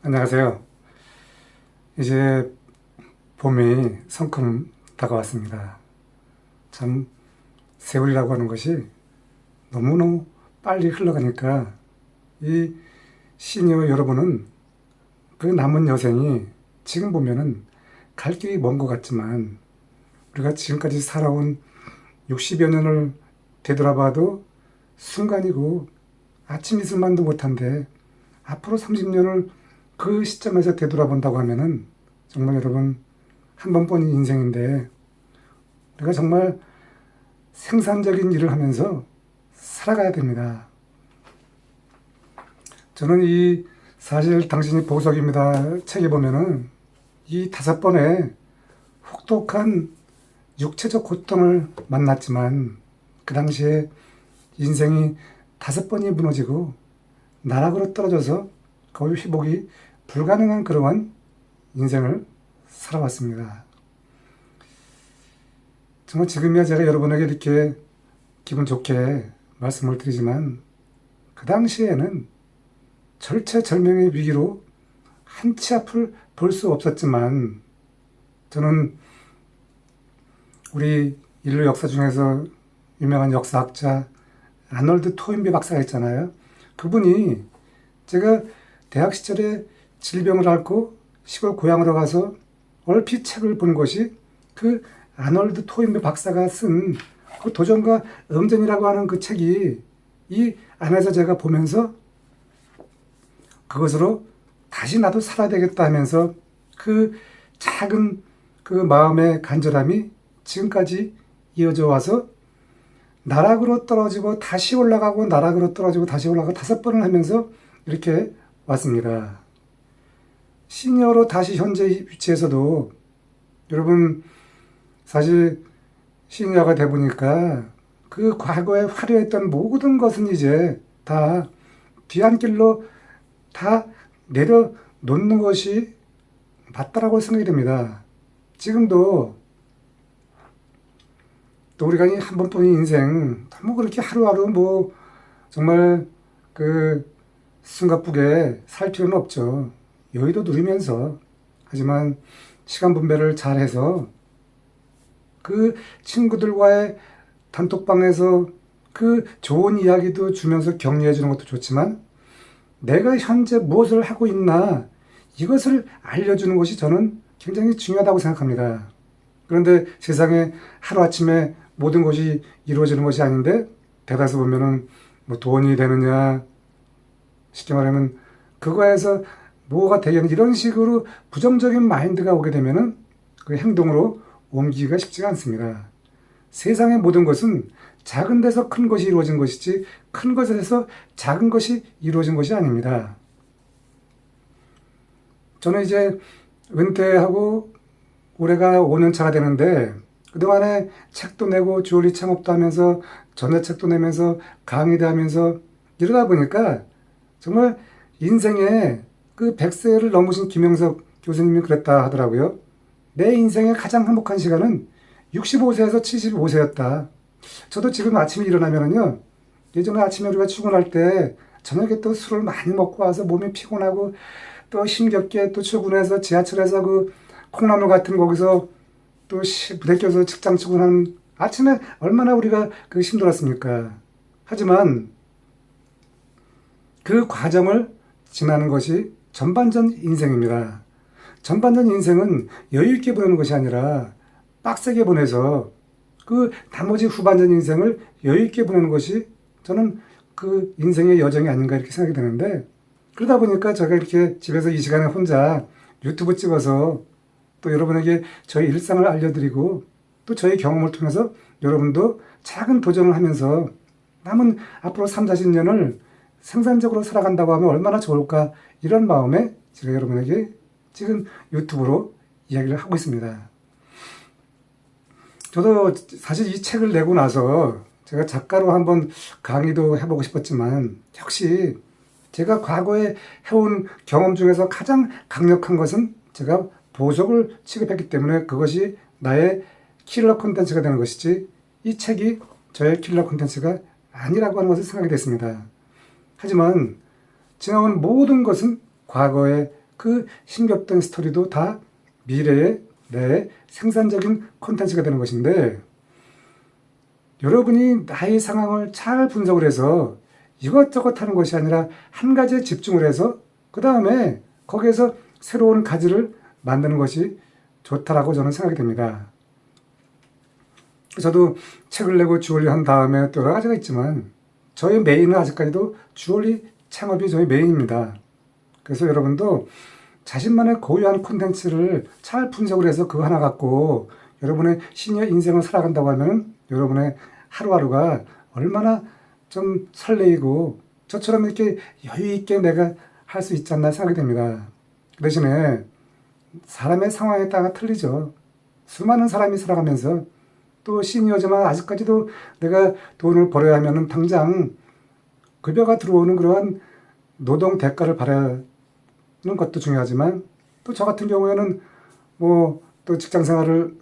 안녕하세요. 이제 봄이 성큼 다가왔습니다. 참 세월이라고 하는 것이 너무너무 빨리 흘러가니까 이 시니어 여러분은 그 남은 여생이 지금 보면은 갈 길이 먼 것 같지만 우리가 지금까지 살아온 60여 년을 되돌아봐도 순간이고 아침 이슬만도 못한데 앞으로 30년을 그 시점에서 되돌아본다고 하면은 정말 여러분 한 번뿐인 인생인데 우리가 정말 생산적인 일을 하면서 살아가야 됩니다. 저는 이 사실 당신이 보석입니다 책에 보면은 이 5번의 혹독한 육체적 고통을 만났지만 그 당시에 인생이 5번이 무너지고 나락으로 떨어져서 거의 회복이 불가능한 그러한 인생을 살아왔습니다. 정말 지금이야 제가 여러분에게 이렇게 기분 좋게 말씀을 드리지만 그 당시에는 절체절명의 위기로 한치 앞을 볼 수 없었지만 저는 우리 인류 역사 중에서 유명한 역사학자 아놀드 토인비 박사가 있잖아요. 그분이 제가 대학 시절에 질병을 앓고 시골 고향으로 가서 얼핏 책을 본 것이 그 아놀드 토인비 박사가 쓴 그 도전과 음전이라고 하는 그 책이 이 안에서 제가 보면서 그것으로 다시 나도 살아야 되겠다 하면서 그 작은 그 마음의 간절함이 지금까지 이어져 와서 나락으로 떨어지고 다시 올라가고 나락으로 떨어지고 다시 올라가고 5번을 하면서 이렇게 왔습니다. 시니어로 다시 현재 위치에서도 여러분 사실 시니어가 돼 보니까 그 과거에 화려했던 모든 것은 이제 다 뒤안길로 다 내려놓는 것이 맞다라고 생각이 됩니다. 지금도 또 우리가 이 한 번뿐인 인생 너무 그렇게 하루하루 뭐 정말 그 숨가쁘게 살 필요는 없죠. 여유도 누리면서 하지만 시간 분배를 잘해서 그 친구들과의 단톡방에서 그 좋은 이야기도 주면서 격려해 주는 것도 좋지만 내가 현재 무엇을 하고 있나 이것을 알려주는 것이 저는 굉장히 중요하다고 생각합니다. 그런데 세상에 하루아침에 모든 것이 이루어지는 것이 아닌데 대다수 보면은 뭐 돈이 되느냐 쉽게 말하면 그거에서 뭐가 되겠는 이런 식으로 부정적인 마인드가 오게 되면은 그 행동으로 옮기기가 쉽지가 않습니다. 세상의 모든 것은 작은 데서 큰 것이 이루어진 것이지 큰 것에서 작은 것이 이루어진 것이 아닙니다. 저는 이제 은퇴하고 올해가 5년 차가 되는데 그동안에 책도 내고 주얼리 창업도 하면서 전자책도 내면서 강의도 하면서 이러다 보니까 정말 인생에 그 100세를 넘으신 김영석 교수님이 그랬다 하더라고요. 내 인생의 가장 행복한 시간은 65세에서 75세였다. 저도 지금 아침에 일어나면은요, 예전에 아침에 우리가 출근할 때 저녁에 또 술을 많이 먹고 와서 몸이 피곤하고 또 힘겹게 또 출근해서 지하철에서 그 콩나물 같은 거기서 또 부대껴서 직장 출근하는 아침에 얼마나 우리가 그 힘들었습니까? 하지만 그 과정을 지나는 것이 전반전 인생입니다. 전반전 인생은 여유 있게 보내는 것이 아니라 빡세게 보내서 그 나머지 후반전 인생을 여유 있게 보내는 것이 저는 그 인생의 여정이 아닌가 이렇게 생각이 되는데 그러다 보니까 제가 이렇게 집에서 이 시간에 혼자 유튜브 찍어서 또 여러분에게 저희 일상을 알려드리고 또 저희 경험을 통해서 여러분도 작은 도전을 하면서 남은 앞으로 3, 40년을 생산적으로 살아간다고 하면 얼마나 좋을까 이런 마음에 제가 여러분에게 지금 유튜브로 이야기를 하고 있습니다. 저도 사실 이 책을 내고 나서 제가 작가로 한번 강의도 해보고 싶었지만 역시 제가 과거에 해온 경험 중에서 가장 강력한 것은 제가 보석을 취급했기 때문에 그것이 나의 킬러 콘텐츠가 되는 것이지 이 책이 저의 킬러 콘텐츠가 아니라고 하는 것을 생각이 됐습니다. 하지만 지나온 모든 것은 과거의 그 힘겹던 스토리도 다 미래의 내 생산적인 콘텐츠가 되는 것인데, 여러분이 나의 상황을 잘 분석을 해서 이것저것 하는 것이 아니라 한 가지에 집중을 해서 그 다음에 거기에서 새로운 가지를 만드는 것이 좋다라고 저는 생각이 됩니다. 저도 책을 내고 주얼리 한 다음에 또 여러 가지가 있지만 저의 메인은 아직까지도 주얼리 창업이 저의 메인입니다. 그래서 여러분도 자신만의 고유한 콘텐츠를 잘 분석을 해서 그거 하나 갖고 여러분의 시니어 인생을 살아간다고 하면 여러분의 하루하루가 얼마나 좀 설레이고 저처럼 이렇게 여유 있게 내가 할 수 있지 않나 생각이 됩니다. 그 대신에 사람의 상황에 따라 틀리죠. 수많은 사람이 살아가면서 또 시니어지만 아직까지도 내가 돈을 벌어야 하면은 당장 급여가 들어오는 그러한 노동 대가를 바라는 것도 중요하지만 또 저 같은 경우에는 뭐 또 직장 생활을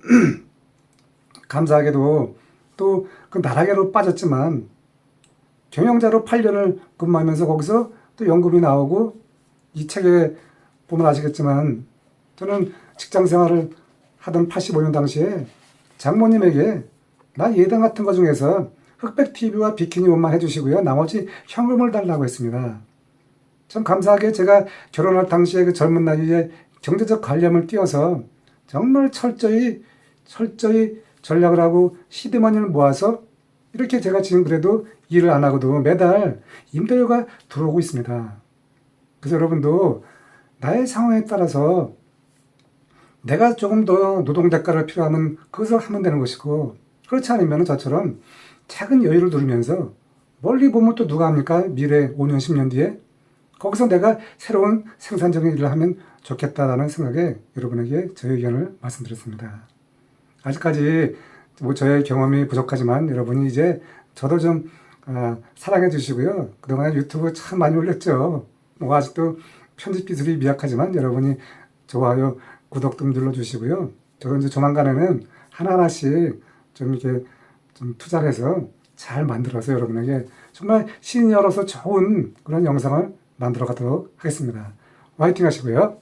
감사하게도 또 그 나락으로 빠졌지만 경영자로 8년을 근무하면서 거기서 또 연금이 나오고 이 책에 보면 아시겠지만 저는 직장 생활을 하던 85년 당시에 장모님에게 나 예당 같은 거 중에서 흑백 TV와 비키니 옷만 해주시고요. 나머지 현금을 달라고 했습니다. 참 감사하게 제가 결혼할 당시에 그 젊은 나이에 경제적 관념을 띄워서 정말 철저히 전략을 하고 시드머니를 모아서 이렇게 제가 지금 그래도 일을 안 하고도 매달 임대료가 들어오고 있습니다. 그래서 여러분도 나의 상황에 따라서 내가 조금 더 노동 대가를 필요하면 그것을 하면 되는 것이고 그렇지 않으면 저처럼 작은 여유를 누리면서 멀리 보면 또 누가 합니까? 미래 5년 10년 뒤에 거기서 내가 새로운 생산적인 일을 하면 좋겠다라는 생각에 여러분에게 저의 의견을 말씀드렸습니다. 아직까지 뭐 저의 경험이 부족하지만 여러분이 이제 저도 좀 사랑해 주시고요. 그동안 유튜브 참 많이 올렸죠. 뭐 아직도 편집 기술이 미약하지만 여러분이 좋아요, 구독 좀 눌러주시고요. 저도 이제 조만간에는 하나하나씩 좀 이렇게 좀 투자를 해서 잘 만들어서 여러분에게 정말 시니어로서 좋은 그런 영상을 만들어 가도록 하겠습니다. 화이팅 하시고요.